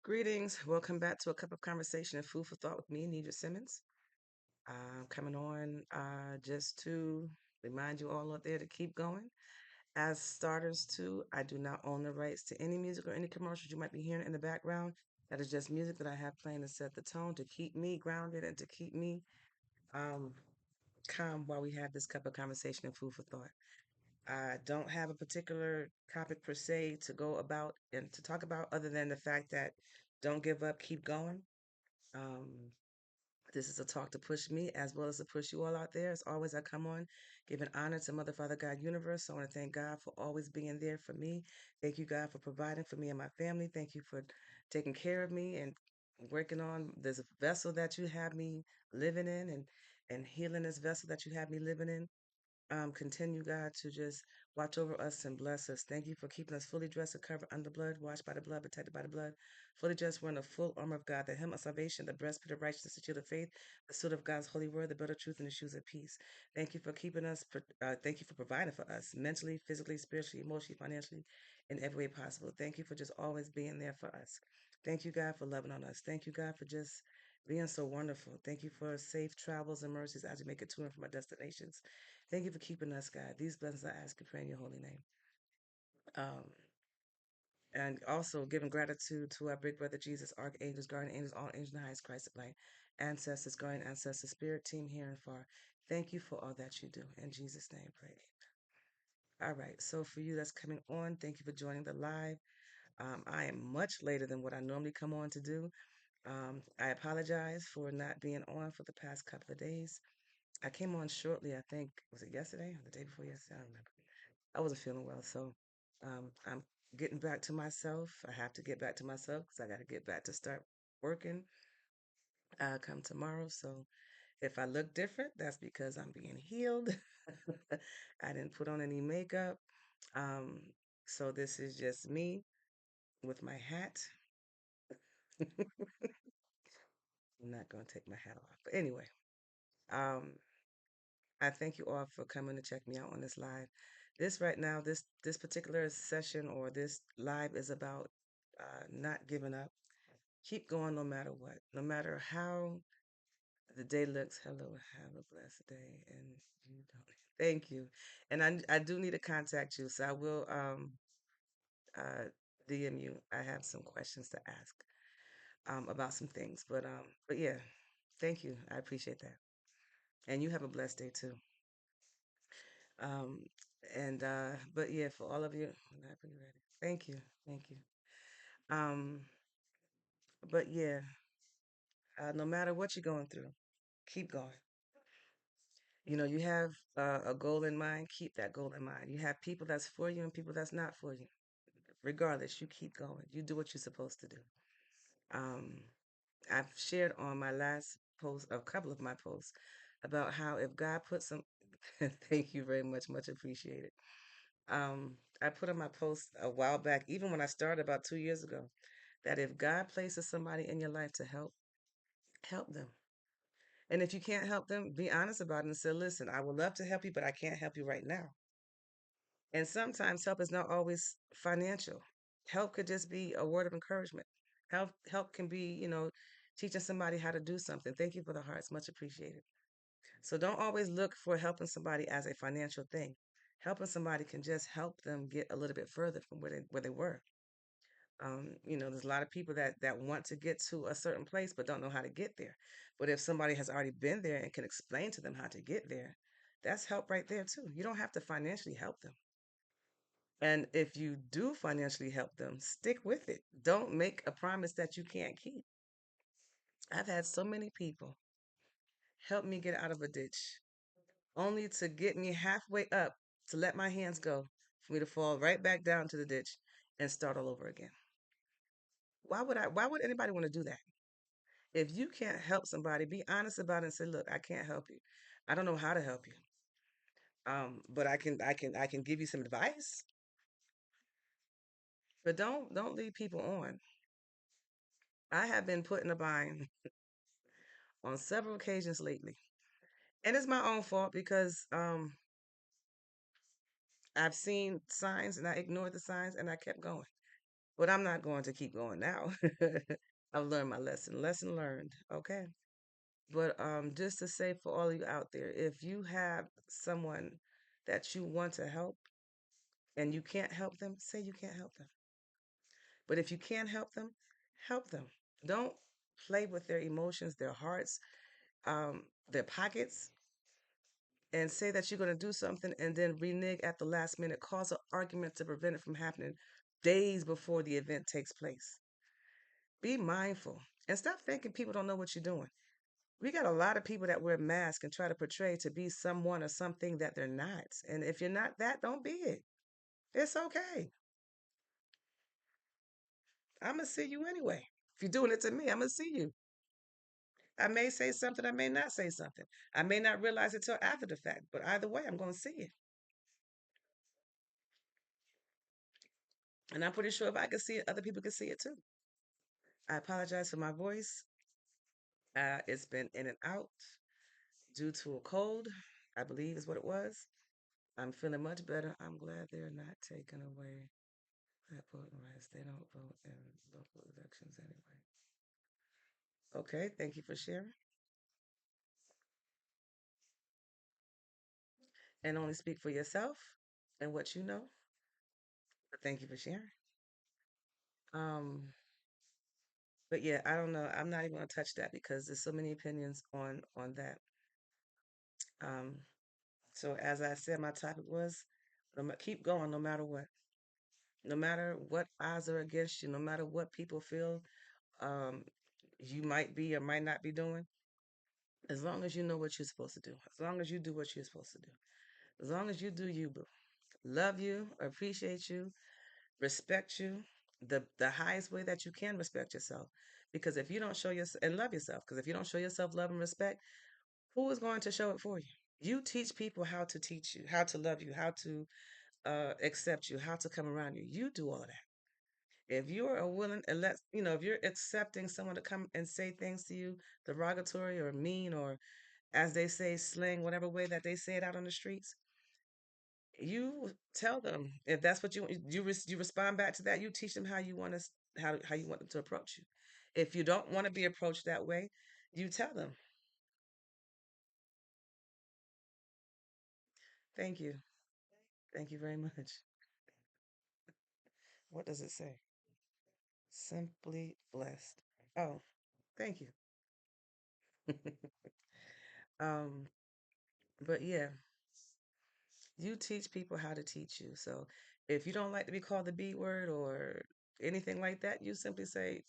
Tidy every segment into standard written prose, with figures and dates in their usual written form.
Greetings. Welcome back to a cup of conversation and food for thought with me, Nidra Simmons. I'm coming on just to remind you all out there to keep going. As starters, too, I do not own the rights to any music or any commercials you might be hearing in the background. That is just music that I have playing to set the tone, to keep me grounded and to keep me um, calm while we have this cup of conversation and food for thought. I don't have a particular topic per se to go about and to talk about other than the fact that don't give up, keep going. Um, this is a talk to push me as well as to push you all out there. As always, I come on giving honor to Mother, Father, God, Universe. So I want to thank God for always being there for me. Thank you, God, for providing for me and my family. Thank you for taking care of me and working on this vessel that you have me living in and healing this vessel that you have me living in. Continue, God, to just watch over us and bless us. Thank you for keeping us fully dressed and covered under blood, washed by the blood, protected by the blood, fully dressed. We're in the full armor of God, the helmet of salvation, the breastplate of righteousness, the shield of faith, the sword of God's holy word, the belt of truth, and the shoes of peace. Thank you for keeping us. Thank you for providing for us mentally, physically, spiritually, emotionally, financially, in every way possible. Thank you for just always being there for us. Thank you, God, for loving on us. Thank you, God, for just being so wonderful. Thank you for safe travels and mercies as we make it to and from our destinations. Thank you for keeping us, God. These blessings I ask and pray in your holy name. Um, and also giving gratitude to our big brother Jesus, archangels, guardian angels, all angels in the highest Christ of light, ancestors, guardian ancestors, spirit team here and far. Thank you for all that you do. In Jesus' name, pray. All right. So for you that's coming on, thank you for joining the live. I am much later than what I normally come on to do. I apologize for not being on for the past couple of days. I came on shortly, I think, was it yesterday or the day before yesterday? I don't remember. I wasn't feeling well, so I'm getting back to myself. I have to get back to myself because I got to get back to start working come tomorrow. So if I look different, that's because I'm being healed. I didn't put on any makeup. Um, so this is just me with my hat. I'm not going to take my hat off. But anyway, um, I thank you all for coming to check me out on this live. This right now, this particular session or this live is about not giving up. Keep going no matter what, no matter how the day looks. Hello, have a blessed day, and you don't. Thank you, and I do need to contact you, so I will uh DM you. I have some questions to ask about some things, but yeah, thank you. I appreciate that, and you have a blessed day too. Um, and but yeah, for all of you, whenever you're ready. Thank you, thank you. Um, but yeah, no matter what you're going through, keep going. You know, you have a goal in mind, keep that goal in mind. You have people that's for you and people that's not for you. Regardless, you keep going. You do what you're supposed to do. Um, I've shared on my last post, a couple of my posts, about how if God puts some, thank you very much, much appreciated. I put on my post a while back, even when I started about 2 years ago, that if God places somebody in your life to help, help them. And if you can't help them, be honest about it and say, listen, I would love to help you, but I can't help you right now. And sometimes help is not always financial. Help could just be a word of encouragement. Help can be, teaching somebody how to do something. Thank you for the hearts, much appreciated. So don't always look for helping somebody as a financial thing. Helping somebody can just help them get a little bit further from where they were. There's a lot of people that want to get to a certain place but don't know how to get there. But if somebody has already been there and can explain to them how to get there, that's help right there too. You don't have to financially help them. And if you do financially help them, stick with it. Don't make a promise that you can't keep. I've had so many people help me get out of a ditch, only to get me halfway up to let my hands go, for me to fall right back down to the ditch and start all over again. Why would anybody want to do that? If you can't help somebody, be honest about it and say, look, I can't help you. I don't know how to help you. But I can give you some advice. But don't lead people on. I have been put in a bind on several occasions lately. And it's my own fault because I've seen signs and I ignored the signs and I kept going. But I'm not going to keep going now. I've learned my lesson. Lesson learned. Okay. But just to say for all of you out there, if you have someone that you want to help and you can't help them, say you can't help them. But if you can help them. Don't play with their emotions, their hearts, their pockets, and say that you're going to do something and then renege at the last minute, cause an argument to prevent it from happening days before the event takes place. Be mindful and stop thinking people don't know what you're doing. We got a lot of people that wear masks and try to portray to be someone or something that they're not. And if you're not that, don't be it. It's okay. I'm going to see you anyway. If you're doing it to me, I'm going to see you. I may say something, I may not say something. I may not realize it till after the fact, but either way, I'm going to see it. And I'm pretty sure if I can see it, other people can see it too. I apologize for my voice. It's been in and out due to a cold, I believe is what it was. I'm feeling much better. I'm glad they're not taking away that voting rights. They don't vote in local elections anyway. Okay, thank you for sharing. And only speak for yourself and what you know. But thank you for sharing. Um, but yeah, I don't know. I'm not even gonna touch that because there's so many opinions on that. Um, so as I said, my topic was keep going no matter what. No matter what odds are against you, no matter what people feel um, you might be or might not be doing, as long as you know what you're supposed to do, as long as you do what you're supposed to do, as long as you do you, boo. Love you, appreciate you, respect you, the highest way that you can respect yourself. Because if you don't show yourself and love yourself, because if you don't show yourself love and respect, who is going to show it for you? You teach people how to teach you, how to love you, how to accept you, how to come around you. You do all that. If you're a willing and let you know, if you're accepting someone to come and say things to you, derogatory or mean or as they say, slang, whatever way that they say it out on the streets, you tell them if that's what you respond back to that. You teach them how you want to how you want them to approach you. If you don't want to be approached that way, you tell them. Thank you, thank you very much. What does it say? Simply blessed. Oh, thank you. um, but yeah, you teach people how to teach you. So if you don't like to be called the B word or anything like that, you simply say,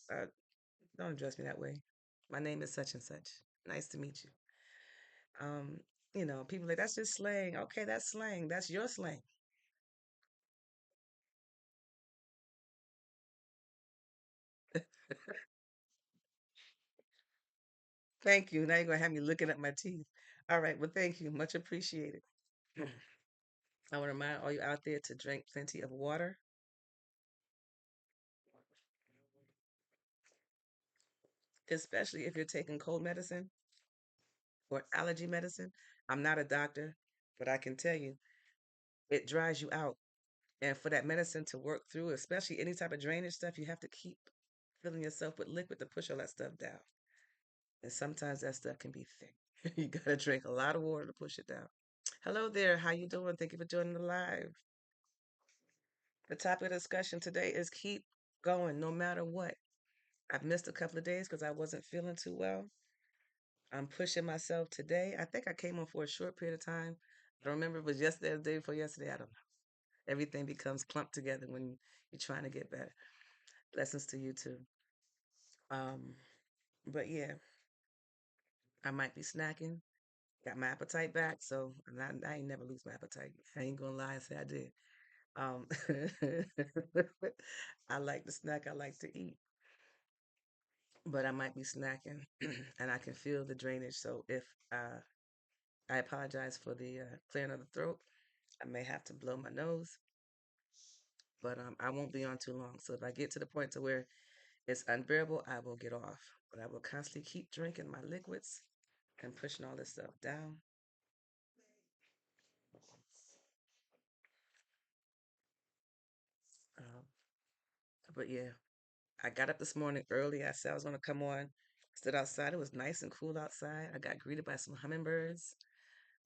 don't address me that way. My name is such and such. Nice to meet you. Um, people like that's just slang. Okay, that's slang. That's your slang. Thank you. Now you're gonna have me looking at my teeth. All right, well, thank you. Much appreciated. I want to remind all you out there to drink plenty of water, especially if you're taking cold medicine or allergy medicine. I'm not a doctor, but I can tell you it dries you out. And for that medicine to work through, especially any type of drainage stuff, you have to keep filling yourself with liquid to push all that stuff down. And sometimes that stuff can be thick. You gotta drink a lot of water to push it down. Hello there, how you doing? Thank you for joining the live. The topic of discussion today is keep going no matter what. I've missed a couple of days because I wasn't feeling too well. I'm pushing myself today. I think I came on for a short period of time. I don't remember if it was yesterday or the day before yesterday. I don't know. Everything becomes clumped together when you're trying to get better. Blessings to you too. Um, but yeah, I might be snacking. Got my appetite back, so I ain't never lose my appetite. I ain't gonna lie and say I did. Um, I like to snack. I like to eat, but I might be snacking, and I can feel the drainage. So if I apologize for the clearing of the throat, I may have to blow my nose, but I won't be on too long. So if I get to the point to where it's unbearable, I will get off. But I will constantly keep drinking my liquids and pushing all this stuff down. But yeah, I got up this morning early. I said I was going to come on. Stood outside. It was nice and cool outside. I got greeted by some hummingbirds,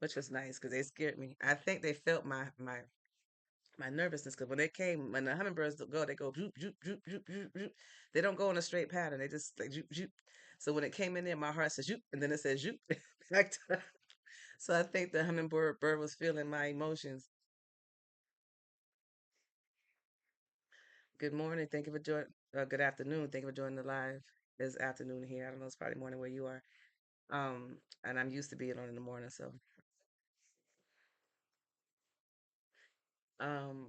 which was nice because they scared me. I think they felt my nervousness because when they came, when the hummingbirds go, they go zoop, zoop, zoop, zoop, zoop, zoop. They don't go in a straight pattern. They just like zoop, zoop. So when it came in there, my heart says zoop, and then it says zoop. So I think the hummingbird was feeling my emotions. Good morning. Thank you for joining. Good afternoon. Thank you for joining the live. It's afternoon here. I don't know. It's probably morning where you are. And I'm used to being on in the morning. So, um,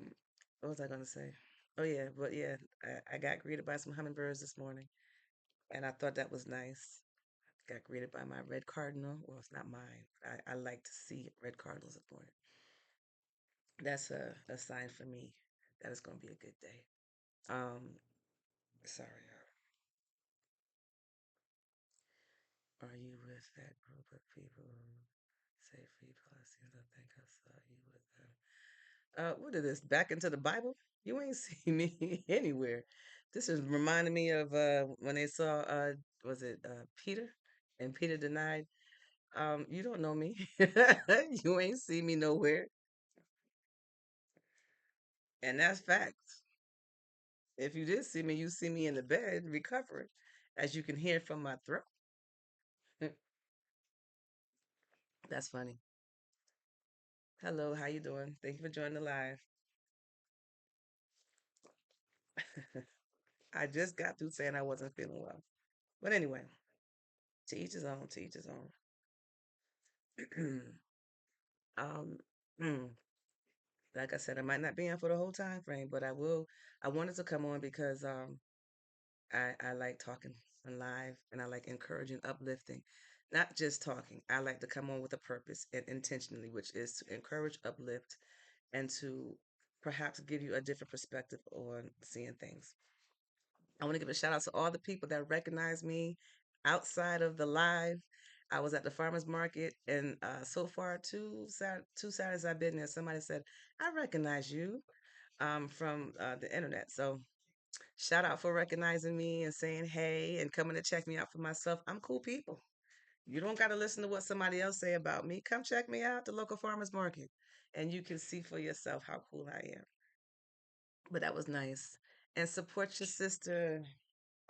what was I gonna say? Oh yeah, but yeah, I got greeted by some hummingbirds this morning, and I thought that was nice. Got greeted by my red cardinal. Well, it's not mine. I like to see red cardinals this morning. That's a sign for me that it's gonna be a good day. Sorry. Are you with that group of people? Say free policies. I think I saw you with them. What is this? Back into the Bible? You ain't see me anywhere. This is reminding me of when they saw was it Peter? And Peter denied, you don't know me. You ain't see me nowhere. And that's facts. If you did see me, you see me in the bed recovering, as you can hear from my throat. That's funny. Hello, how you doing? Thank you for joining the live. I just got through saying I wasn't feeling well. But anyway, to each his own, to each his own. um, mm, like I said, I might not be in for the whole time frame, but I will. I wanted to come on because I like talking on live and I like encouraging, uplifting, not just talking. I like to come on with a purpose and intentionally, which is to encourage, uplift, and to perhaps give you a different perspective on seeing things. I want to give a shout out to all the people that recognize me outside of the live. I was at the farmers market, and so far two Saturdays I've been there. Somebody said, "I recognize you from the internet." So shout out for recognizing me and saying hey and coming to check me out for myself. I'm cool people. You don't got to listen to what somebody else say about me. Come check me out at the local farmers market, and you can see for yourself how cool I am. But that was nice. And support your sister.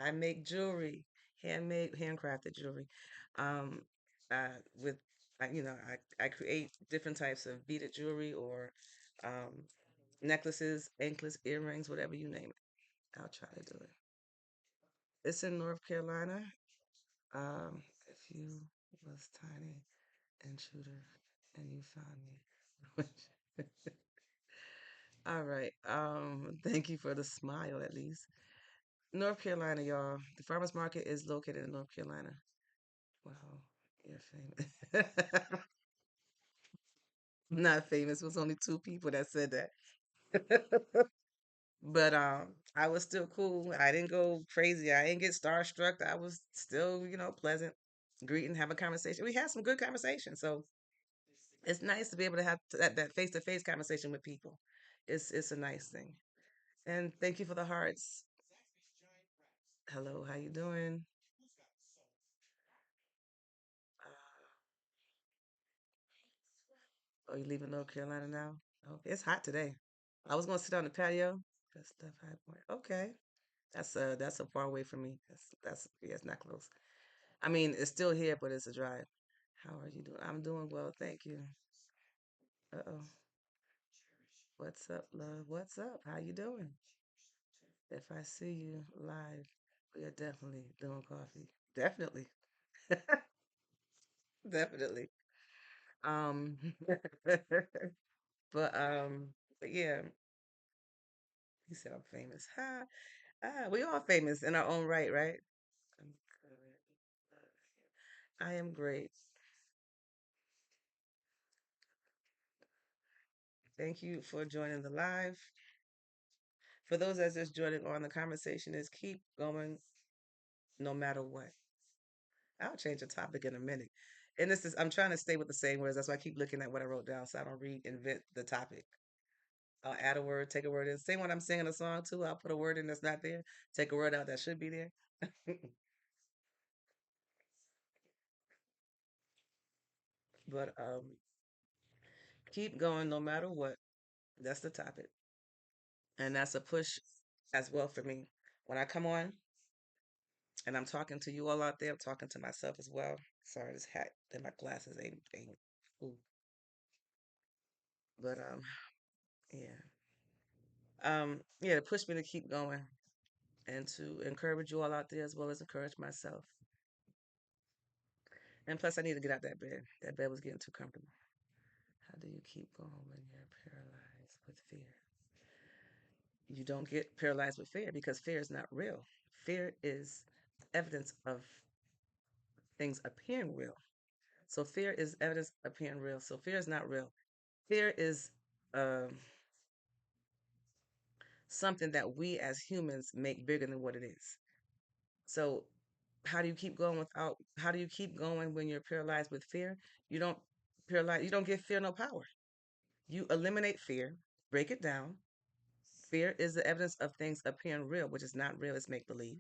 I make jewelry, handmade, handcrafted jewelry. Um, with I create different types of beaded jewelry or um, necklaces, anklets, earrings, whatever you name it. I'll try to do it. It's in North Carolina. If you was tiny intruder and you found me. All right. Thank you for the smile at least. North Carolina, y'all. The farmers market is located in North Carolina. Wow, you're famous. Not famous. It was only two people that said that. But I was still cool. I didn't go crazy. I didn't get starstruck. I was still, pleasant, greeting, have a conversation. We had some good conversation. So it's nice to be able to have that face to face conversation with people. It's a nice thing. And thank you for the hearts. Hello, how you doing? Oh, you leaving North Carolina now? Okay, it's hot today. I was gonna sit on the patio. Good stuff, High Point. Okay, that's a far away from me. That's yeah, it's not close. I mean, it's still here, but it's a drive. How are you doing? I'm doing well, thank you. Uh-oh. What's up, love? What's up? How you doing? If I see you live, we are definitely doing coffee. Definitely. Definitely. Um, but yeah, he said I'm famous. Ha. We all famous in our own right, right? I'm good. I am great. Thank you for joining the live. For those that's just joining on, the conversation is keep going no matter what. I'll change the topic in a minute. And I'm trying to stay with the same words. That's why I keep looking at what I wrote down so I don't reinvent the topic. I'll add a word, take a word in. Same when I'm singing a song too. I'll put a word in that's not there, take a word out that should be there. But keep going no matter what. That's the topic. And that's a push as well for me. When I come on and I'm talking to you all out there, I'm talking to myself as well. Sorry, this hat and my glasses ain't cool. But yeah. Yeah, to push me to keep going and to encourage you all out there as well as encourage myself. And plus I need to get out that bed. That bed was getting too comfortable. How do you keep going when you're paralyzed with fear? You don't get paralyzed with fear because fear is not real. Fear is evidence of things appearing real. So fear is evidence appearing real. So fear is not real. Fear is um, something that we as humans make bigger than what it is. So how do you keep going without? How do you keep going when you're paralyzed with fear? You don't paralyze. You don't give fear no power. You eliminate fear. Break it down. Fear is the evidence of things appearing real, which is not real. It's make believe.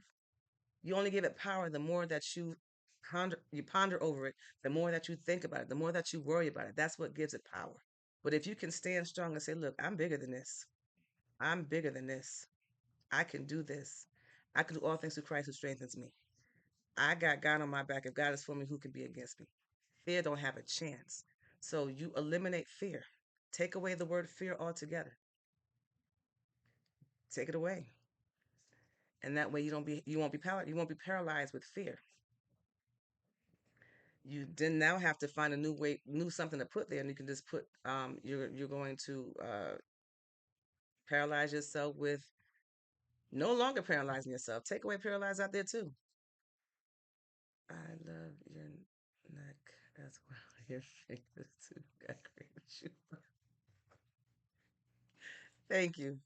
You only give it power the more that you ponder over it, the more that you think about it, the more that you worry about it. That's what gives it power. But if you can stand strong and say, look, I'm bigger than this. I'm bigger than this. I can do this. I can do all things through Christ who strengthens me. I got God on my back. If God is for me, who can be against me? Fear don't have a chance. So you eliminate fear. Take away the word fear altogether. Take it away. And that way you won't be paralyzed with fear. You then now have to find a new way, new something to put there, and you can just put you're going to paralyze yourself with no longer paralyzing yourself. Take away paralyze out there too. I love your neck as well. Your fingers too. God created you. Thank you.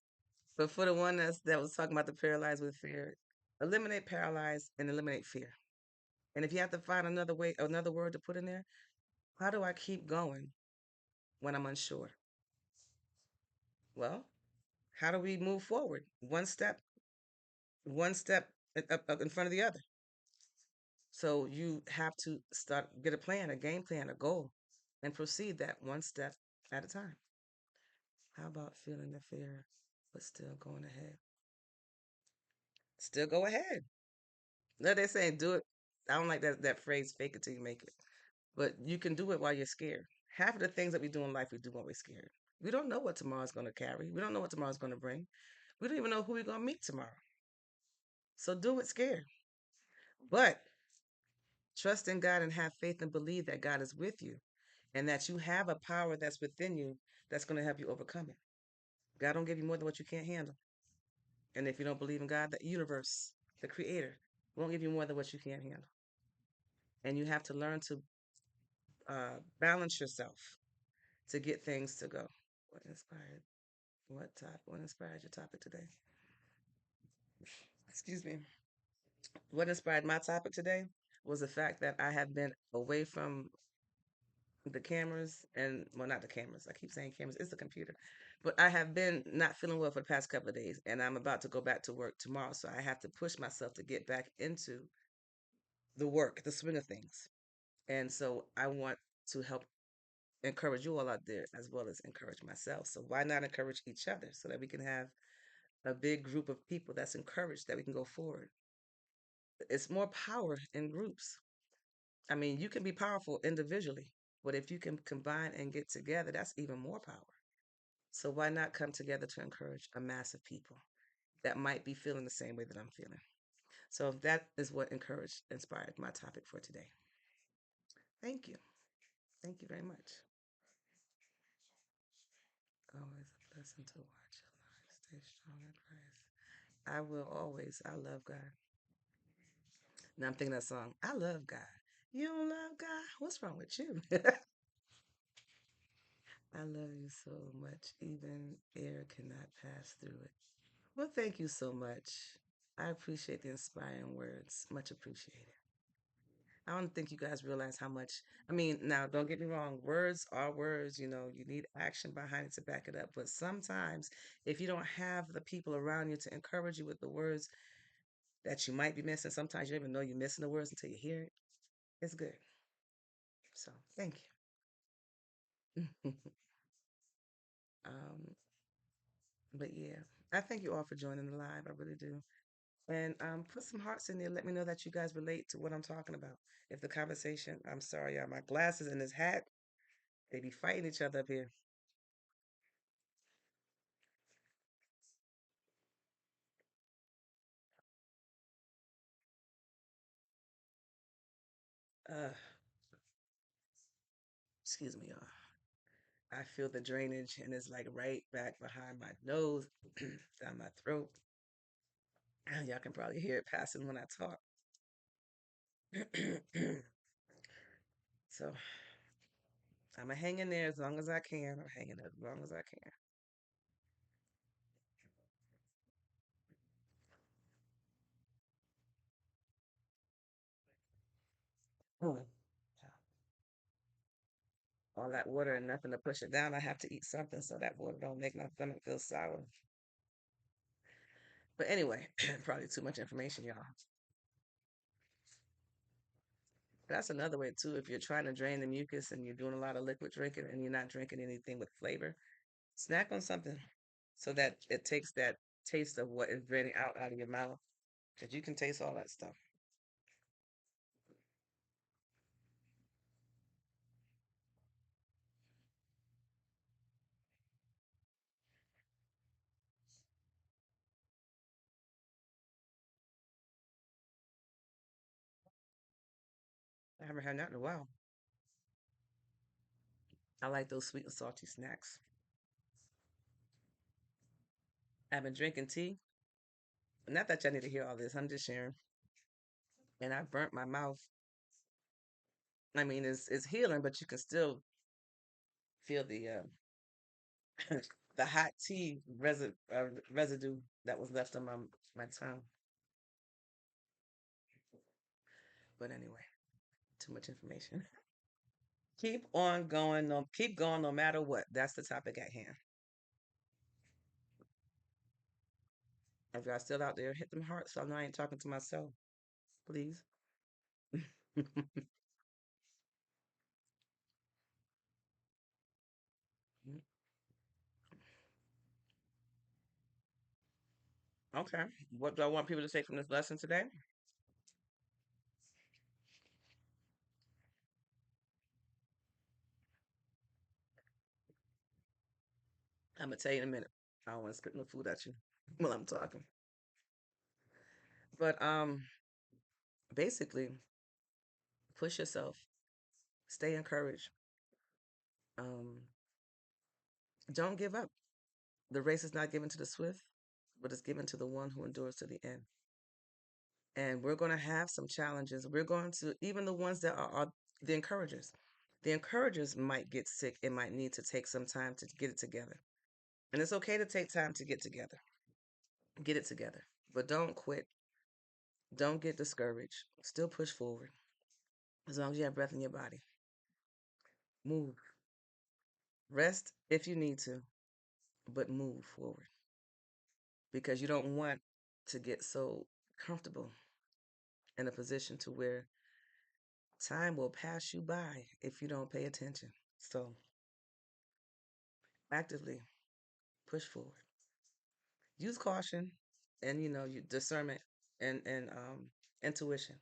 But for the one that was talking about the paralyzed with fear, eliminate paralyze and eliminate fear. And if you have to find another way, another word to put in there, how do I keep going when I'm unsure? Well, how do we move forward? One step up in front of the other. So you have to start get a plan, a game plan, a goal, and proceed that one step at a time. How about feeling the fear, but still going ahead? Still go ahead. No, they're saying do it. I don't like that phrase, fake it till you make it. But you can do it while you're scared. Half of the things that we do in life, we do while we're scared. We don't know what tomorrow's going to carry. We don't know what tomorrow's going to bring. We don't even know who we're going to meet tomorrow. So do it scared. But trust in God and have faith and believe that God is with you and that you have a power that's within you that's going to help you overcome it. God don't give you more than what you can't handle. And if you don't believe in God, the universe, the creator, won't give you more than what you can't handle. And you have to learn to balance yourself to get things to go. What inspired? What inspired your topic today? Excuse me. What inspired my topic today was the fact that I have been away from the cameras and well, not the cameras. I keep saying cameras. It's the computer, but I have been not feeling well for the past couple of days, and I'm about to go back to work tomorrow. So I have to push myself to get back into the work, the swing of things. And so I want to help encourage you all out there as well as encourage myself. So why not encourage each other so that we can have a big group of people that's encouraged that we can go forward. It's more power in groups. I mean, you can be powerful individually, but if you can combine and get together, that's even more power. So why not come together to encourage a mass of people that might be feeling the same way that I'm feeling? So that is what inspired my topic for today. Thank you. Thank you very much. Always a blessing to watch your life. Stay strong in Christ. I will always. I love God. Now I'm thinking that song. I love God. You don't love God? What's wrong with you? I love you so much. Even air cannot pass through it. Well, thank you so much. I appreciate the inspiring words. Much appreciated. I don't think you guys realize how much. I mean, now don't get me wrong, words are words, you need action behind it to back it up. But sometimes if you don't have the people around you to encourage you with the words that you might be missing, sometimes you don't even know you're missing the words until you hear it. It's good. So thank you. um, but yeah, I thank you all for joining the live. I really do. And put some hearts in there. Let me know that you guys relate to what I'm talking about. If the conversation, I'm sorry, y'all, my glasses and this hat, they be fighting each other up here. Uh, excuse me, y'all. I feel the drainage and it's like right back behind my nose, down my throat. Y'all can probably hear it passing when I talk. So I'm gonna hang in there as long as I can. I'm hanging as long as I can. Mm. All that water and nothing to push it down. I have to eat something so that water don't make my stomach feel sour. But anyway, probably too much information, y'all. That's another way too. If you're trying to drain the mucus and you're doing a lot of liquid drinking and you're not drinking anything with flavor, snack on something so that it takes that taste of what is draining out of your mouth. Because you can taste all that stuff. I haven't had that in a while. I like those sweet and salty snacks. I've been drinking tea. Not that y'all need to hear all this. I'm just sharing. And I burnt my mouth. I mean, it's healing, but you can still feel the hot tea residue that was left on my tongue. But anyway, too much information. Keep on going. No, keep going no matter what. That's the topic at hand. If y'all still out there, hit them hearts so I know I ain't talking to myself. Please. Okay. What do I want people to take from this lesson today? I'm gonna tell you in a minute. I don't want to spit no food at you while I'm talking. But basically, push yourself. Stay encouraged. Um, don't give up. The race is not given to the swift, but it's given to the one who endures to the end. And we're going to have some challenges. We're going to, even the ones that are the encouragers. The encouragers might get sick and might need to take some time to get it together. And it's okay to take time to get together. Get it together. But don't quit. Don't get discouraged. Still push forward. As long as you have breath in your body. Move. Rest if you need to, but move forward. Because you don't want to get so comfortable in a position to where time will pass you by if you don't pay attention. So actively push forward. Use caution and you discernment and intuition,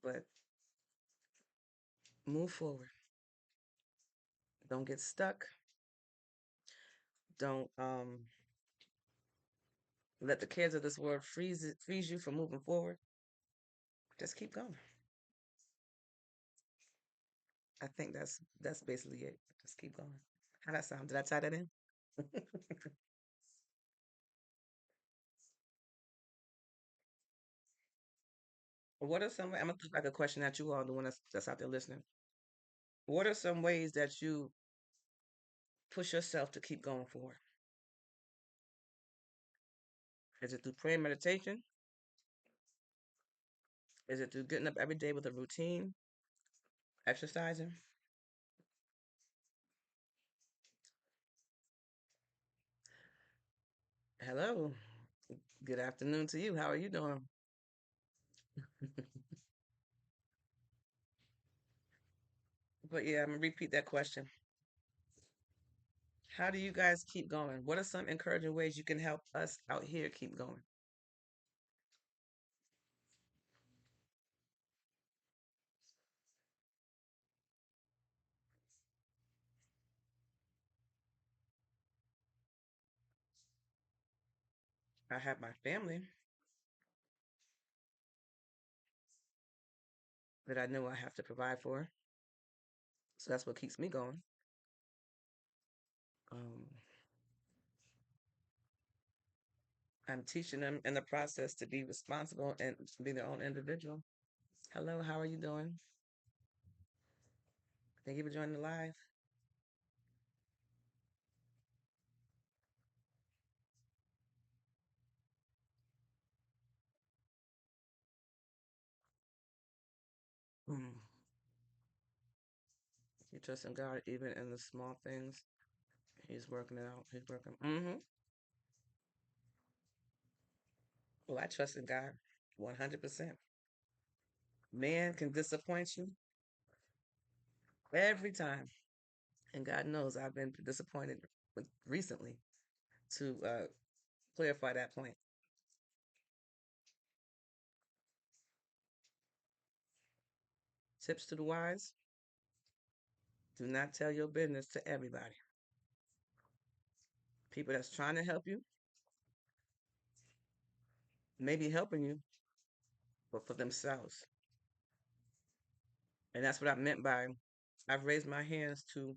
but move forward. Don't get stuck. Don't let the cares of this world freeze you from moving forward. Just keep going. I think that's basically it. Just keep going. How that sound? Did I tie that in? What are some? I'm gonna put like a question at you all, the one that's out there listening. What are some ways that you push yourself to keep going forward? Is it through prayer and meditation? Is it through getting up every day with a routine, exercising? Hello. Good afternoon to you. How are you doing? But yeah, I'm gonna repeat that question. How do you guys keep going? What are some encouraging ways you can help us out here keep going? I have my family that I know I have to provide for. So that's what keeps me going. Um, I'm teaching them in the process to be responsible and be their own individual. Hello, how are you doing? Thank you for joining the live. Mm. You trust in God even in the small things. He's working it out. He's working. Well, I trust in God 100%. Man can disappoint you every time. And God knows I've been disappointed recently to clarify that point. Tips to the wise: do not tell your business to everybody. People that's trying to help you may be helping you, but for themselves. And that's what I meant by I've raised my hands to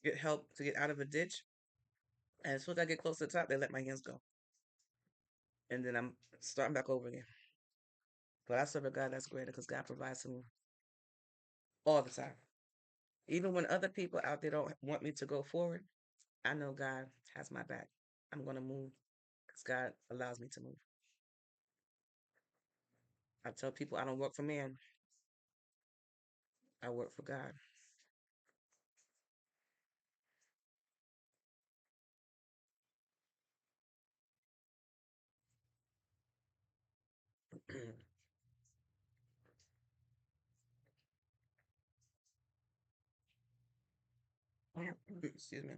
get help to get out of a ditch. And as soon as I get close to the top, they let my hands go. And then I'm starting back over again. But I serve a God that's greater because God provides for me all the time. Even when other people out there don't want me to go forward, I know God has my back. I'm going to move because God allows me to move. I tell people I don't work for man, I work for God. Excuse me.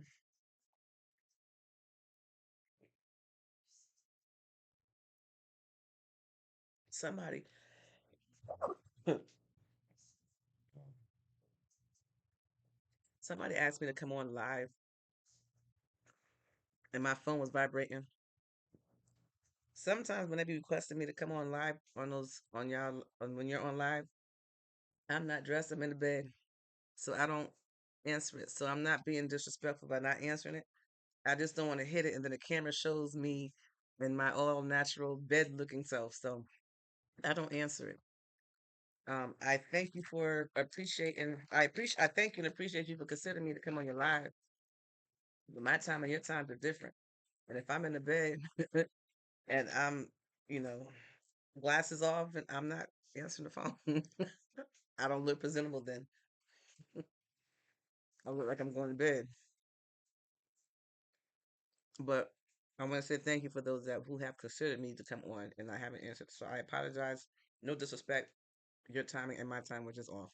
Somebody, somebody asked me to come on live, and my phone was vibrating. Sometimes when they be requesting me to come on live on those on y'all when you're on live, I'm not dressed. I'm in the bed, so I don't answer it. So I'm not being disrespectful by not answering it. I just don't want to hit it, and then the camera shows me in my all natural bed looking self. So I don't answer it. I thank you for appreciating. I thank you and appreciate you for considering me to come on your live. But my time and your times are different. And if I'm in the bed and I'm, you know, glasses off and I'm not answering the phone, I don't look presentable then. I look like I'm going to bed. But I want to say thank you for those that who have considered me to come on and I haven't answered. So I apologize. No disrespect. Your timing and my time were just off.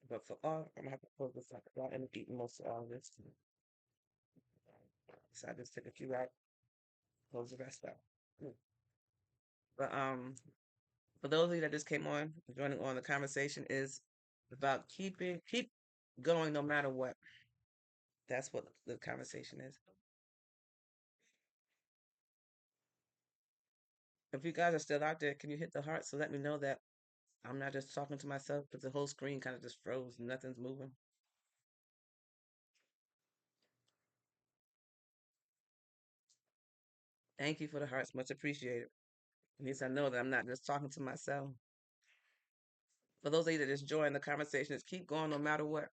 But for all, I'm gonna have to close this up. I end up eating most of all of this. So I just took a few out, close the rest out. Mm. But for those of you that just came on, joining on the conversation is about keep going no matter what. That's what the conversation is. If you guys are still out there, can you hit the heart so let me know that I'm not just talking to myself because the whole screen kind of just froze, nothing's moving. Thank you for the hearts, much appreciated. At least I know that I'm not just talking to myself. For those of you that just joined the conversation, is keep going no matter what.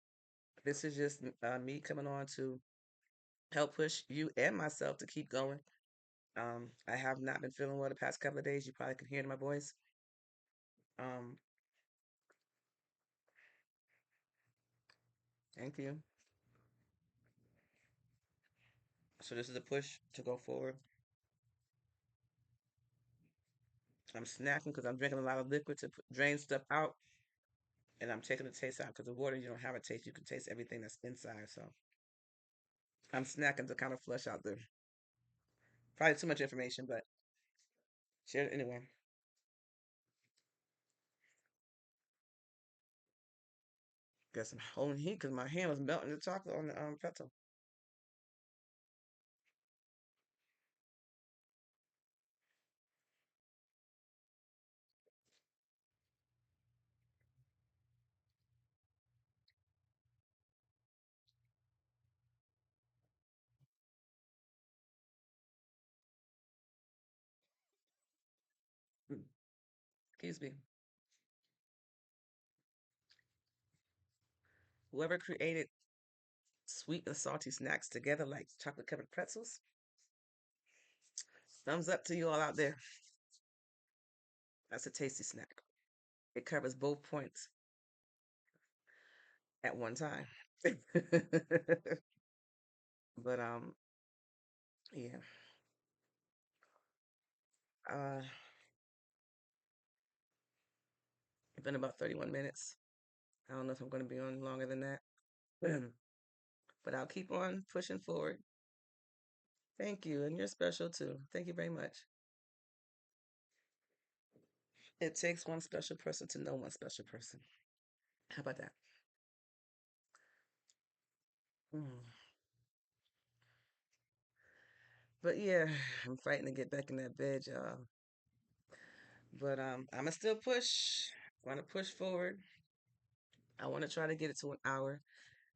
This is just me coming on to help push you and myself to keep going. I have not been feeling well the past couple of days. You probably can hear it in my voice. Um, thank you. So this is a push to go forward. I'm snacking because I'm drinking a lot of liquid to drain stuff out, and I'm taking the taste out because the water you don't have a taste. You can taste everything that's inside. So I'm snacking to kind of flush out the probably too much information, but share it anyway. Guess I'm holding heat because my hand was melting the chocolate on the pretzel. Mm, excuse me. Whoever created sweet and salty snacks together like chocolate covered pretzels, thumbs up to you all out there. That's a tasty snack. It covers both points at one time. But yeah. Uh, it's been about 31 minutes. I don't know if I'm going to be on longer than that. But I'll keep on pushing forward. Thank you. And you're special too. Thank you very much. It takes one special person to know one special person. How about that? Mm. But yeah, I'm fighting to get back in that bed, y'all. But I'ma still push. Want to push forward. I want to try to get it to an hour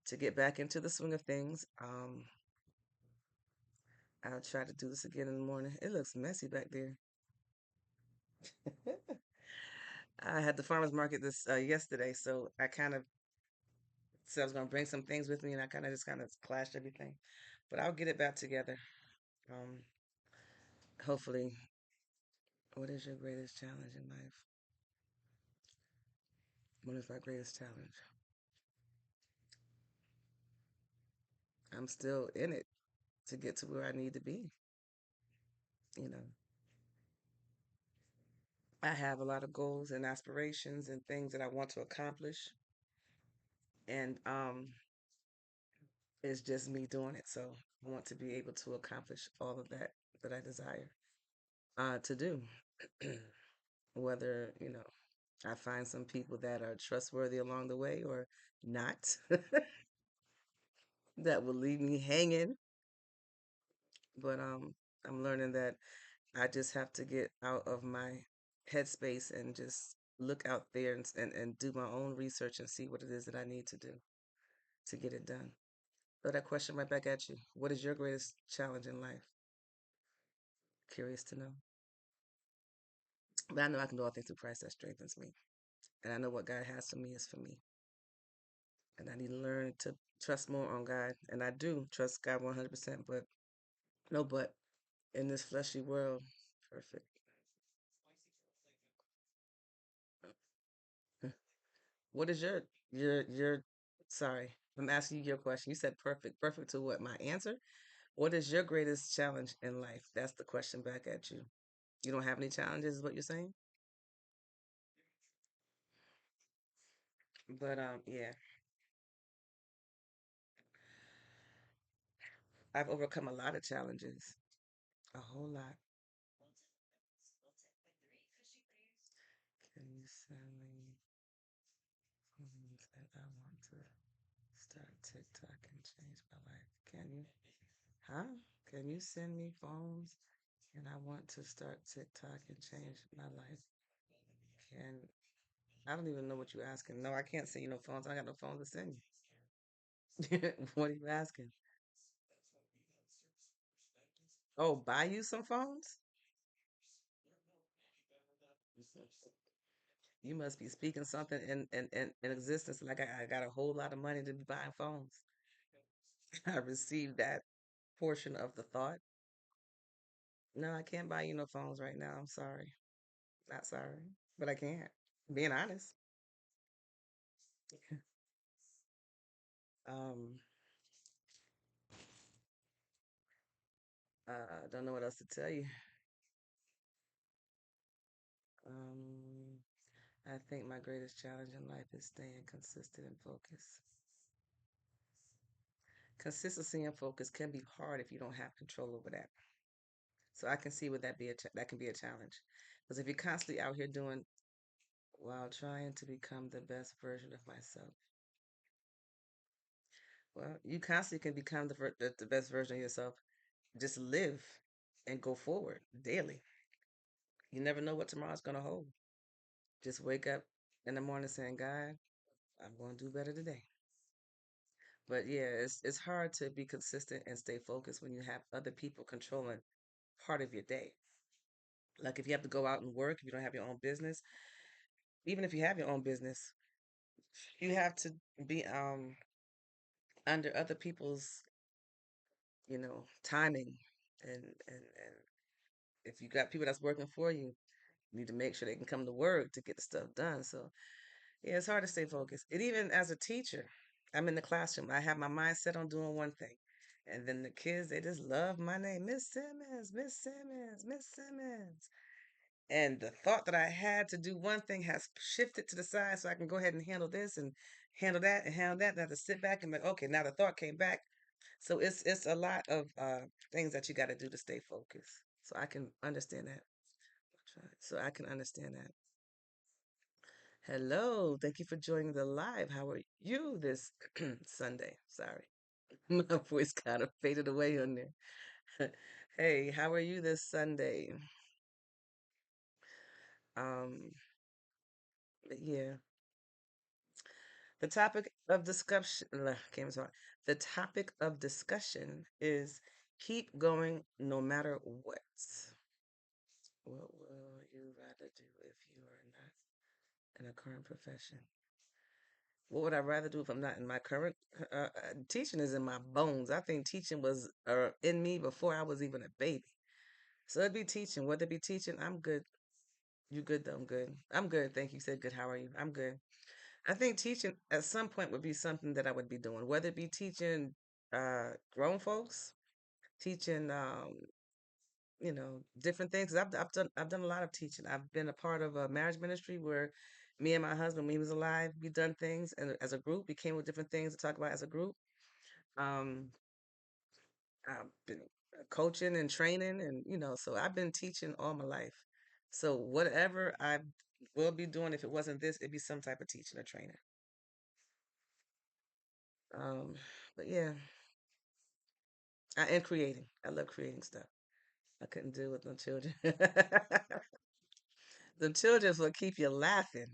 to get back into the swing of things. I'll try to do this again in the morning. It looks messy back there. I had the farmers market this yesterday, so I kind of said I was gonna bring some things with me, and I kind of clashed everything. But I'll get it back together. Um, hopefully. What is your greatest challenge in life? What is my greatest challenge? I'm still in it to get to where I need to be. You know, I have a lot of goals and aspirations and things that I want to accomplish, and it's just me doing it. So I want to be able to accomplish all of that I desire to do. Whether I find some people that are trustworthy along the way or not, that will leave me hanging. But I'm learning that I just have to get out of my headspace and just look out there and do my own research and see what it is that I need to do to get it done. Throw that question right back at you. What is your greatest challenge in life? Curious to know. But I know I can do all things through Christ that strengthens me. And I know what God has for me is for me. And I need to learn to trust more on God. And I do trust God 100%, but no, but in this fleshy world, perfect. What is your sorry, I'm asking you your question. You said perfect. Perfect to what? My answer? What is your greatest challenge in life? That's the question back at you. You don't have any challenges, is what you're saying? But yeah, I've overcome a lot of challenges. A whole lot. Can you send me phones that I want to start TikTok and change my life? Can you? Huh? Can you send me phones and I want to start TikTok and change my life? Can I don't even know what you're asking. No, I can't send you no phones. I got no phones to send you. What are you asking? Oh, buy you some phones? You must be speaking something in existence. Like I got a whole lot of money to be buying phones. I received that portion of the thought. No, I can't buy you no phones right now. I'm sorry. Not sorry, but I can't. Being honest. Um, I don't know what else to tell you. Um, I think my greatest challenge in life is staying consistent and focused. Consistency and focus can be hard if you don't have control over that. So I can see what that can be a challenge. Because if you're constantly out here doing while trying to become the best version of myself, well, you constantly can become the best version of yourself. Just live and go forward daily. You never know what tomorrow's going to hold. Just wake up in the morning saying, God, I'm going to do better today. But yeah, it's hard to be consistent and stay focused when you have other people controlling part of your day. Like if you have to go out and work, if you don't have your own business, even if you have your own business, you have to be under other people's, timing and if you got people that's working for you, you need to make sure they can come to work to get the stuff done. So yeah, it's hard to stay focused. And even as a teacher, I'm in the classroom. I have my mind set on doing one thing. And then the kids, they just love my name, Miss Simmons, Miss Simmons, Miss Simmons. And the thought that I had to do one thing has shifted to the side so I can go ahead and handle this and handle that and handle that. And I have to sit back and be like, okay, now the thought came back. So it's a lot of things that you got to do to stay focused. So I can understand that. So I can understand that. Hello, thank you for joining the live. How are you this Sunday? Sorry, my voice kind of faded away on there. Hey, how are you this Sunday? But yeah, the topic of discussion. Came sorry. The topic of discussion is keep going no matter what. What will you rather do if you are not in a current profession? What would I rather do if I'm not in my current teaching is in my bones. I think teaching was in me before I was even a baby. So it'd be teaching. Whether it be teaching, I'm good. You good though? I'm good. I'm good. Thank you. You said good. How are you? I'm good. I think teaching at some point would be something that I would be doing. Whether it be teaching grown folks, teaching different things. 'Cause I've done a lot of teaching. I've been a part of a marriage ministry where me and my husband, when he was alive, we done things and as a group, we came with different things to talk about as a group. Um, I've been coaching and training, and so I've been teaching all my life. So whatever I will be doing, if it wasn't this, it'd be some type of teaching or training. Um, but yeah, and creating. I love creating stuff. I couldn't deal with no children. The children's will keep you laughing.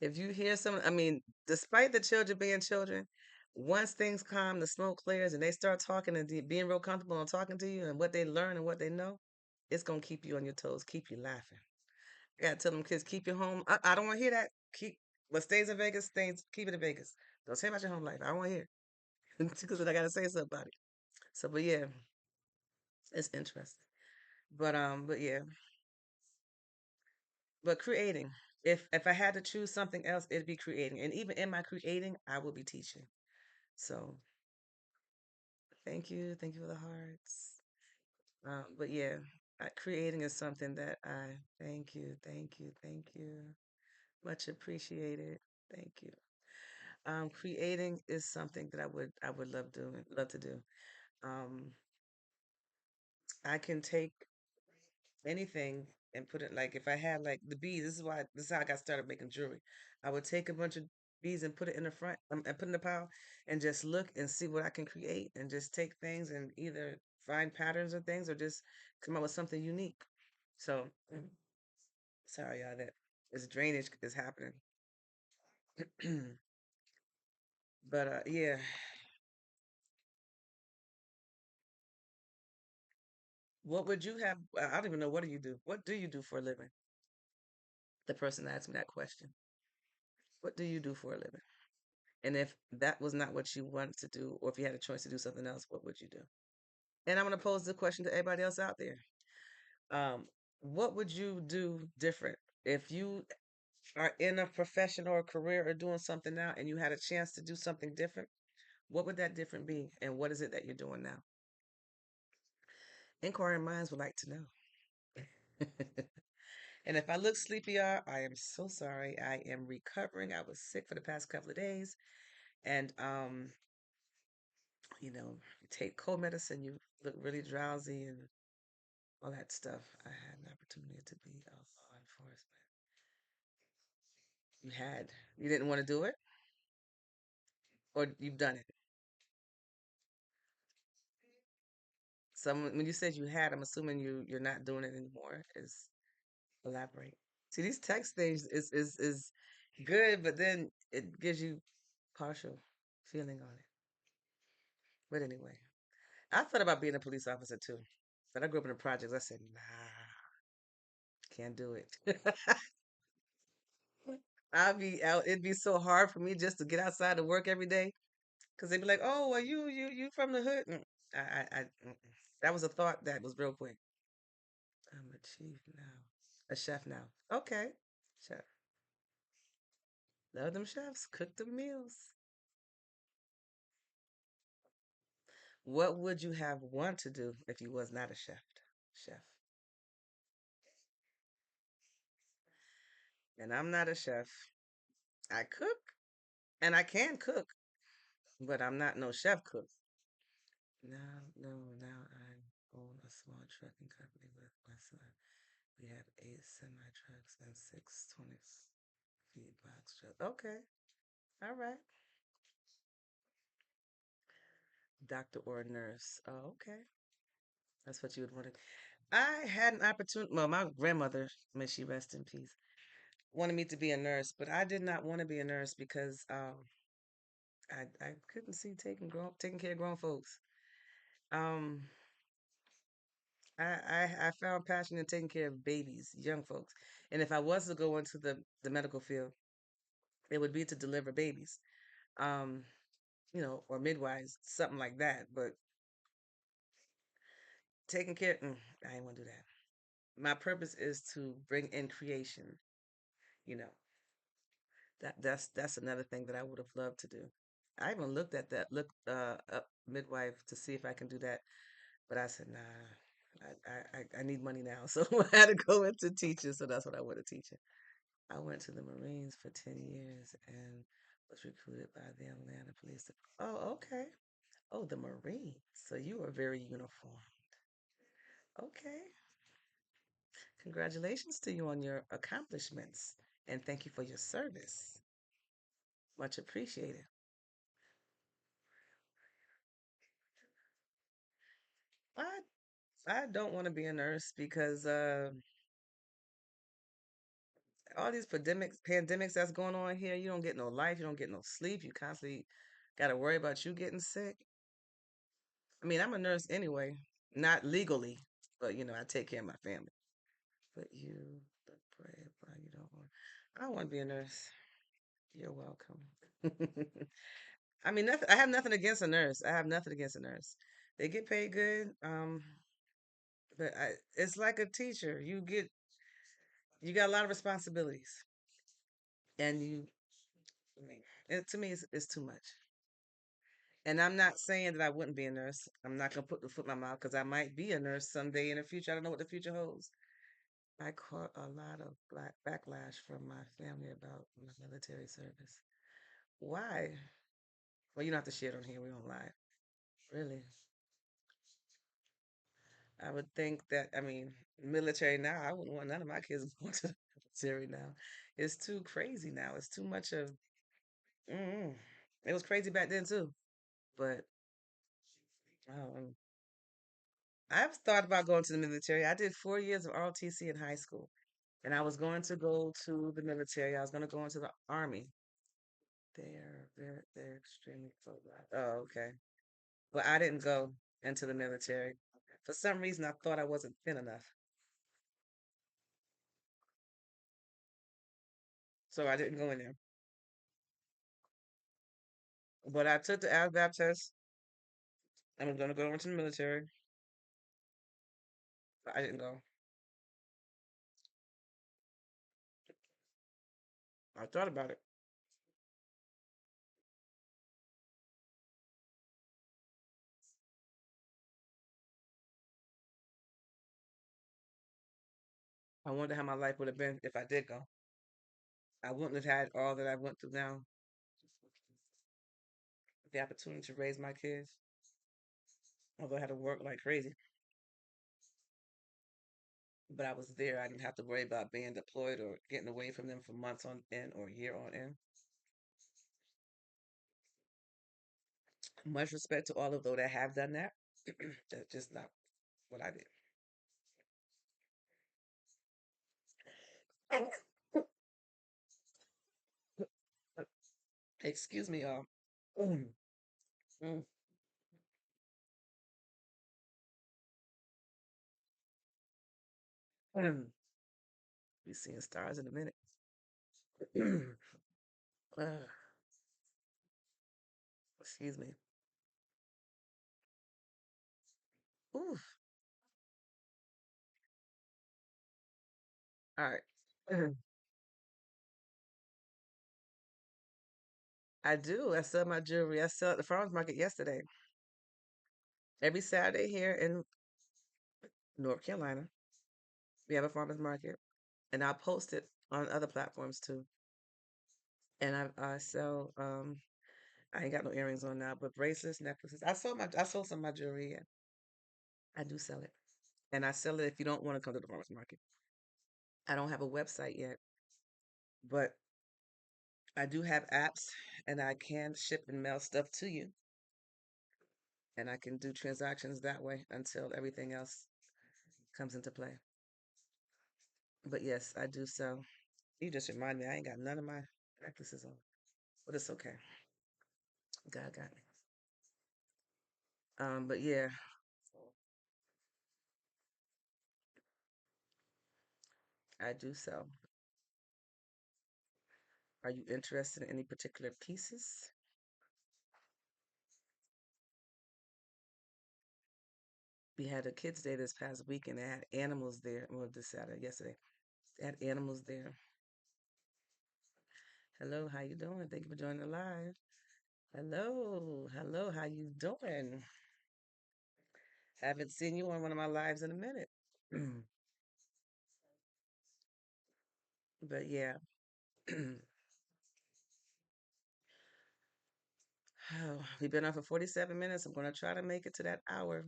If you hear some, I mean, despite the children being children, once things calm, the smoke clears, and they start talking and being real comfortable on talking to you and what they learn and what they know, it's gonna keep you on your toes, keep you laughing. I gotta tell them kids, keep your home. I don't want to hear that. Keep what stays in Vegas, stays. Keep it in Vegas. Don't say about your home life. I don't want to hear because I gotta say something about it. So, but yeah, it's interesting. But yeah, but creating. If I had to choose something else, it'd be creating. And even in my creating, I will be teaching. So thank you for the hearts. But yeah, creating is something that I thank you, thank you, much appreciated. Thank you. Creating is something that I would love to do. Um, I can take anything and put it like if I had like the bees. This is how I got started making jewelry. I would take a bunch of bees and put it in the front and put in the pile and just look and see what I can create and just take things and either find patterns or things or just come up with something unique. So sorry, y'all, that this drainage is happening. But yeah, what would you have? I don't even know. What do you do? What do you do for a living? the person that asked me that question. What do you do for a living? And if that was not what you wanted to do, or if you had a choice to do something else, what would you do? And I'm going to pose the question to everybody else out there. Um, what would you do different if you are in a profession or a career or doing something now and you had a chance to do something different? What would that different be? And what is it that you're doing now? Inquiring minds would like to know. And if I look sleepy, I am so sorry. I am recovering. I was sick for the past couple of days. And you take cold medicine, you look really drowsy and all that stuff. I had an opportunity to be a law enforcement. You didn't want to do it, or you've done it. Some when you said you had, I'm assuming you're not doing it anymore. Is elaborate. See, these text things is good, but then it gives you partial feeling on it. But anyway, I thought about being a police officer too, but I grew up in the projects. I said, nah, can't do it. I'd be out. It'd be so hard for me just to get outside to work every day because they'd be like, "Oh, well, you from the hood?" That was a thought that was real quick. I'm a chief now, a chef now. Okay, chef. Love them chefs. Cook the meals. What would you have want to do if you was not a chef? Chef. And I'm not a chef. I cook and I can cook, but I'm not no chef cook. Now, no, now I own a small trucking company with my son. We have 8 semi trucks and 6 20 feet box trucks. Okay, all right. Doctor or nurse. Oh, okay. That's what you would want to. I had an opportunity. Well, my grandmother, may she rest in peace, wanted me to be a nurse, but I did not want to be a nurse because I couldn't see taking care of grown folks. Um, I found passion in taking care of babies, young folks, and if I was to go into the medical field, it would be to deliver babies, um, or midwives, something like that. But taking care, I ain't want to do that. My purpose is to bring in creation. You know that's another thing that I would have loved to do. I even looked at that look up midwife to see if I can do that. But I said, nah, I need money now. So I had to go into teaching. So that's what I went to teaching. I went to the Marines for 10 years and was recruited by the Atlanta Police. Oh, okay. Oh, the Marines. So you were very uniform. Okay. Congratulations to you on your accomplishments. And thank you for your service. Much appreciated. I I don't want to be a nurse because all these pandemics that's going on here, you don't get no life, you don't get no sleep, you constantly got to worry about you getting sick. I mean, I'm a nurse anyway, not legally, but I take care of my family. But you look brave, but you don't want. I don't want to be a nurse. You're welcome. I mean, nothing. I have nothing against a nurse. I have nothing against a nurse. They get paid good. But it's like a teacher. You got a lot of responsibilities, and I mean, to me, it's too much. And I'm not saying that I wouldn't be a nurse. I'm not gonna put the foot in my mouth because I might be a nurse someday in the future. I don't know what the future holds. I caught a lot of backlash from my family about my military service. Why? Well, you don't have to share it on here. We don't lie. Really? I would think that, I mean, military now, I wouldn't want none of my kids going to the military now. It's too crazy now. It's too much of, mm it was crazy back then too. But um, I've thought about going to the military. I did 4 years of ROTC in high school, and I was going to go to the military. I was going to go into the army. They're extremely pro black. Oh, okay. But I didn't go into the military. For some reason, I thought I wasn't thin enough. So I didn't go in there. But I took the ASVAB test. I was going to go into the military. But I didn't go. I thought about it. I wonder how my life would have been if I did go. I wouldn't have had all that I went through now, the opportunity to raise my kids, although I had to work like crazy. But I was there. I didn't have to worry about being deployed or getting away from them for months on end or a year on end. Much respect to all of those that have done that. That's just not what I did. Excuse me, y'all. Mm, mm, mm. Be seeing stars in a minute. Uh, excuse me. Oof. All right. I do. I sell my jewelry. I sell at the farmers market yesterday. Every Saturday here in North Carolina, we have a farmers market, and I post it on other platforms too. And I sell. I ain't got no earrings on now, but bracelets, necklaces. I sold some of my jewelry. Yeah, I do sell it, and I sell it if you don't want to come to the farmers market. I don't have a website yet, but I do have apps, and I can ship and mail stuff to you, and I can do transactions that way until everything else comes into play. But yes, I do sell. You just remind me, I ain't got none of my necklaces on, but it's okay. God got me. But yeah, I do sell. Are you interested in any particular pieces? We had a kids' day this past week, and they had animals there. Well, this Saturday, yesterday, they had animals there. Hello, how you doing? Thank you for joining the live. Hello, hello, how you doing? Haven't seen you on one of my lives in a minute. But yeah, oh, we've been on for 47 minutes. I'm going to try to make it to that hour.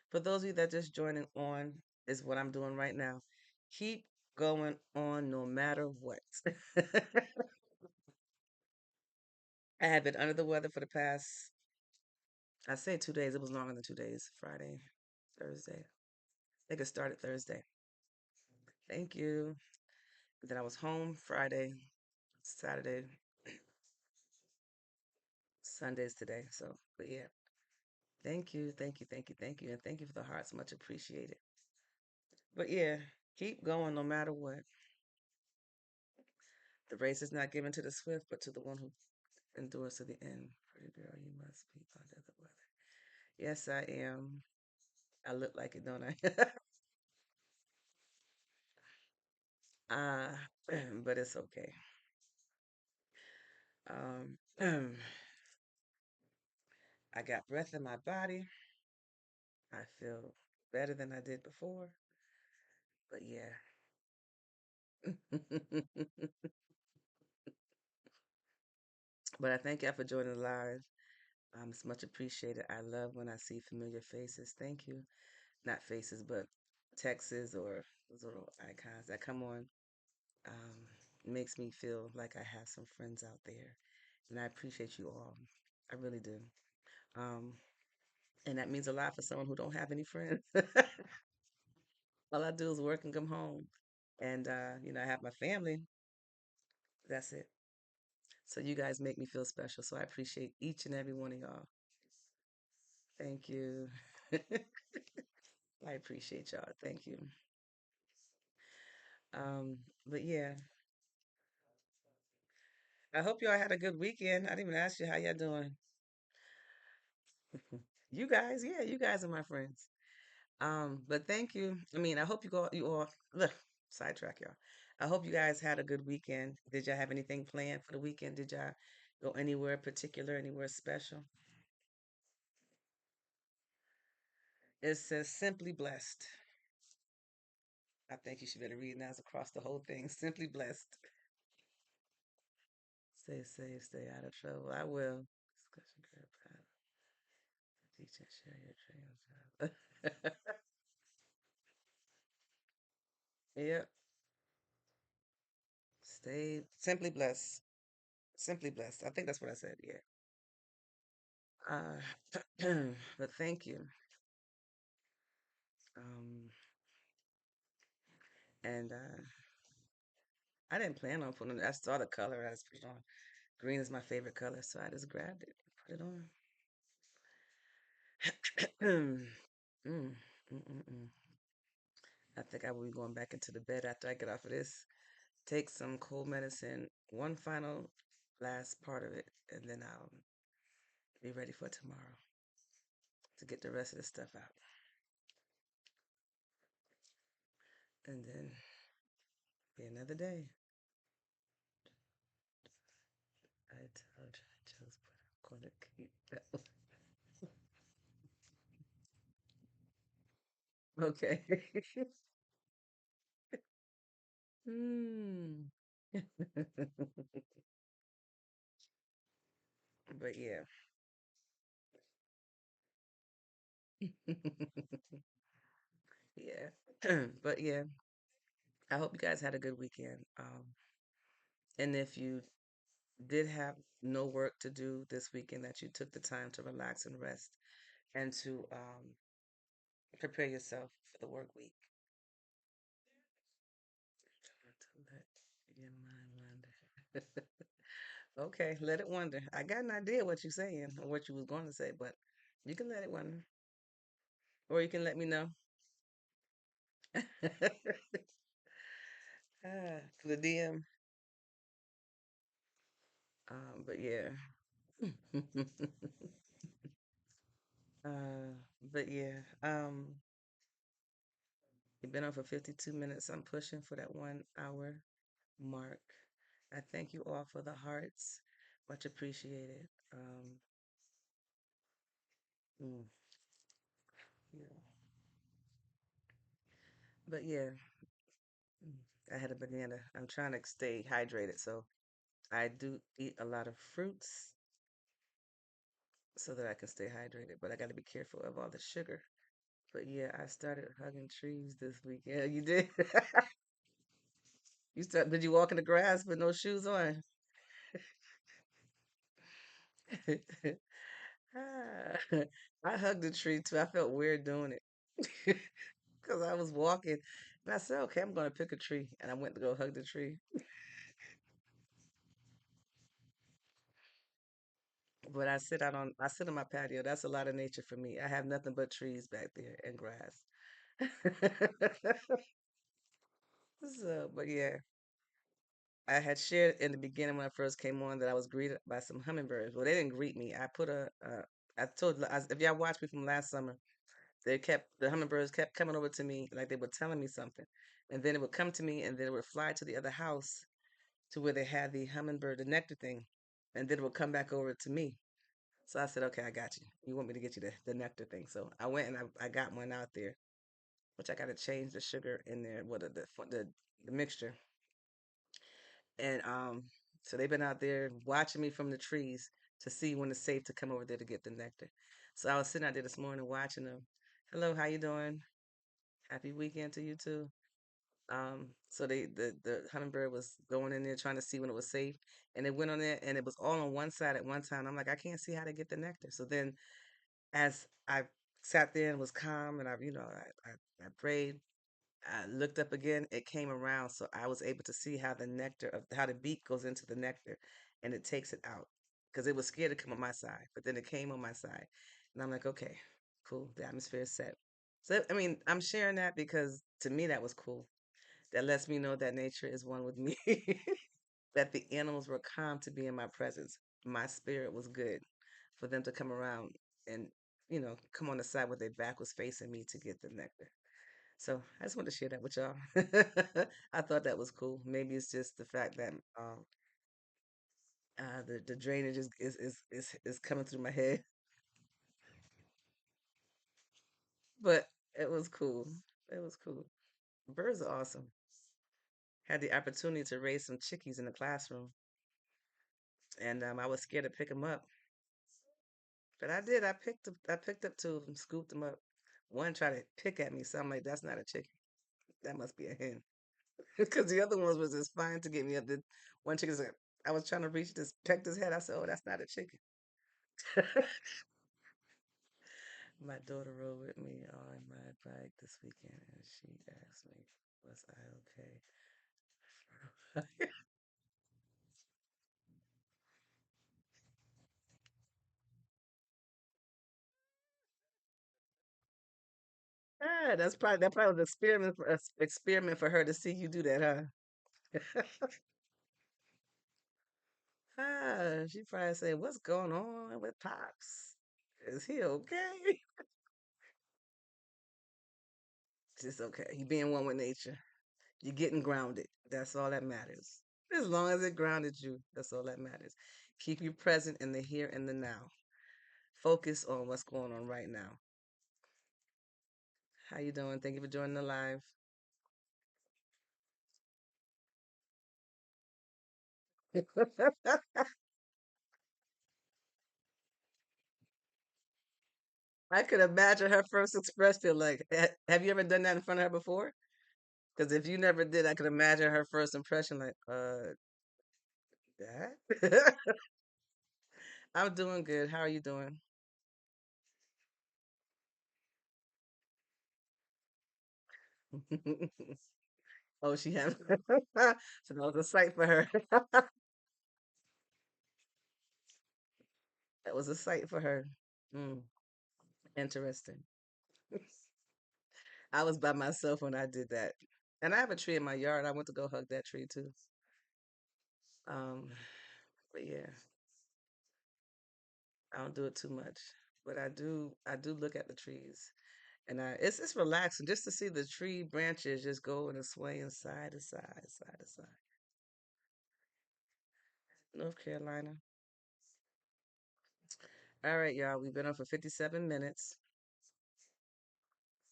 For those of you that just joining on, is what I'm doing right now. Keep going on no matter what. I have been under the weather for the past, I say 2 days. It was longer than 2 days. Friday, Thursday. I think it started Thursday. Thank you. Then I was home Friday, Saturday, Sundays today. So, but yeah. Thank you, thank you, thank you, thank you, and thank you for the hearts. Much appreciated. But yeah, keep going no matter what. The race is not given to the swift, but to the one who endures to the end. Pretty girl, you must be under the weather. Yes, I am. I look like it, don't I? uh, but it's okay. Um, I got breath in my body. I feel better than I did before. But yeah. But I thank y'all for joining the live. It's much appreciated. I love when I see familiar faces. Thank you. Not faces, but texts or those little icons that come on. Um, makes me feel like I have some friends out there. And I appreciate you all. I really do. Um, and that means a lot for someone who don't have any friends. All I do is work and come home. And I have my family. That's it. So you guys make me feel special. So I appreciate each and every one of y'all. Thank you. I appreciate y'all. Thank you. But yeah, I hope y'all had a good weekend. I didn't even ask you how y'all doing. You guys, yeah, you guys are my friends. But thank you. I mean, I hope you all, ugh, sidetrack y'all. I hope you guys had a good weekend. Did y'all have anything planned for the weekend? Did y'all go anywhere particular, anywhere special? It says simply blessed. I think you should better read now across the whole thing. Simply blessed. Stay safe, stay out of trouble. I will. Discussion group, teach and share your dreams. Yep. Stay simply blessed. Simply blessed. I think that's what I said. Yeah. But thank you. Um, and I didn't plan on putting it. I saw the color. I just put it on. Green is my favorite color, so I just grabbed it, put it on. mm, mm, mm, mm. I think I will be going back into the bed after I get off of this. Take some cold medicine, one final last part of it, and then I'll be ready for tomorrow to get the rest of the stuff out. And then be another day. I told you I chose, but I'm gonna keep that one. Okay. Hmm. But yeah. Yeah. But yeah, I hope you guys had a good weekend. And if you did have no work to do this weekend, that you took the time to relax and rest and to prepare yourself for the work week. To let your mind wander. Okay, let it wander. I got an idea what you're saying or what you was going to say, but you can let it wander, or you can let me know. To the DM. But yeah. uh, but yeah. You've been on for 52 minutes. I'm pushing for that 1 hour mark. I thank you all for the hearts. Much appreciated. Mm, yeah. But yeah, mm, I had a banana. I'm trying to stay hydrated, so I do eat a lot of fruits so that I can stay hydrated. But I got to be careful of all the sugar. But yeah, I started hugging trees this week. Yeah, you did. You start? Did you walk in the grass with no shoes on? Ah, I hugged the tree too. I felt weird doing it because I was walking, and I said, "Okay, I'm going to pick a tree," and I went to go hug the tree. But I sit on my patio. That's a lot of nature for me. I have nothing but trees back there and grass. So, but yeah, I had shared in the beginning when I first came on that I was greeted by some hummingbirds. Well, they didn't greet me. I told, if y'all watched me from last summer, the hummingbirds kept coming over to me like they were telling me something. And then it would come to me and then it would fly to the other house to where they had the hummingbird, the nectar thing. And then it would come back over to me. So I said, okay, I got you. You want me to get you the nectar thing. So I went and I got one out there, which I got to change the sugar in there, the mixture. And so they've been out there watching me from the trees to see when it's safe to come over there to get the nectar. So I was sitting out there this morning watching them. Hello, how you doing? Happy weekend to you too. So the hummingbird was going in there trying to see when it was safe, and it went on there, and it was all on one side at one time. I'm like, I can't see how to get the nectar. So then, as I sat there and was calm, and I prayed, I looked up again, it came around, so I was able to see how the beak goes into the nectar, and it takes it out because it was scared to come on my side, but then it came on my side, and I'm like, okay, cool, the atmosphere is set. So I mean, I'm sharing that because to me that was cool. That lets me know that nature is one with me. that the animals were calm to be in my presence. My spirit was good for them to come around and, come on the side where their back was facing me to get the nectar. So I just wanted to share that with y'all. I thought that was cool. Maybe it's just the fact that the drainage is coming through my head, but it was cool. It was cool. Birds are awesome. Had the opportunity to raise some chickies in the classroom, and I was scared to pick them up, but I did. I picked up two of them, scooped them up. One tried to pick at me, so I'm like, "That's not a chicken. That must be a hen," because the other ones was just fine to get me up. The one chicken said, I was trying to reach this, peck this head. I said, "Oh, that's not a chicken." My daughter rode with me on my bike this weekend, and she asked me, "Was I okay?" That probably was experiment for her to see you do that, huh? She probably said, "What's going on with Pops? Is he okay?" Just okay. You being one with nature. You're getting grounded. That's all that matters. As long as it grounded you, that's all that matters. Keep you present in the here and the now. Focus on what's going on right now. How you doing? Thank you for joining the live. I could imagine her first expression. Like, have you ever done that in front of her before? Because if you never did, I could imagine her first impression. Like, that. I'm doing good. How are you doing? Oh, she had. So that was a sight for her. That was a sight for her. Mm, interesting. I was by myself when I did that. And I have a tree in my yard. I went to go hug that tree too. Um, but yeah, I don't do it too much. But I do look at the trees. And it's relaxing just to see the tree branches just go and swaying side to side, side to side. North Carolina. All right, y'all. We've been on for 57 minutes.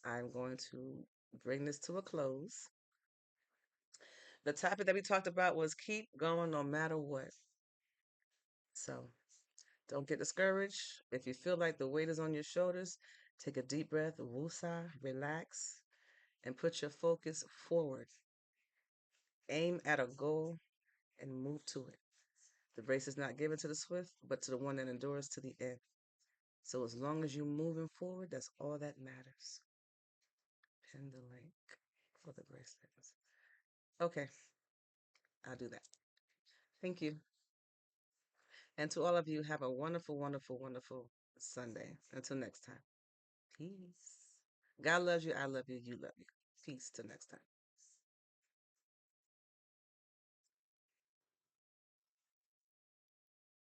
I'm going to bring this to a close. The topic that we talked about was keep going no matter what. So don't get discouraged. If you feel like the weight is on your shoulders, take a deep breath, woosah, relax, and put your focus forward. Aim at a goal and move to it. The race is not given to the swift, but to the one that endures to the end. So as long as you're moving forward, that's all that matters. Pin the link for the bracelets. Okay, I'll do that. Thank you. And to all of you, have a wonderful, wonderful, wonderful Sunday. Until next time. Peace. God loves you. I love you. You love you. Peace. Till next time.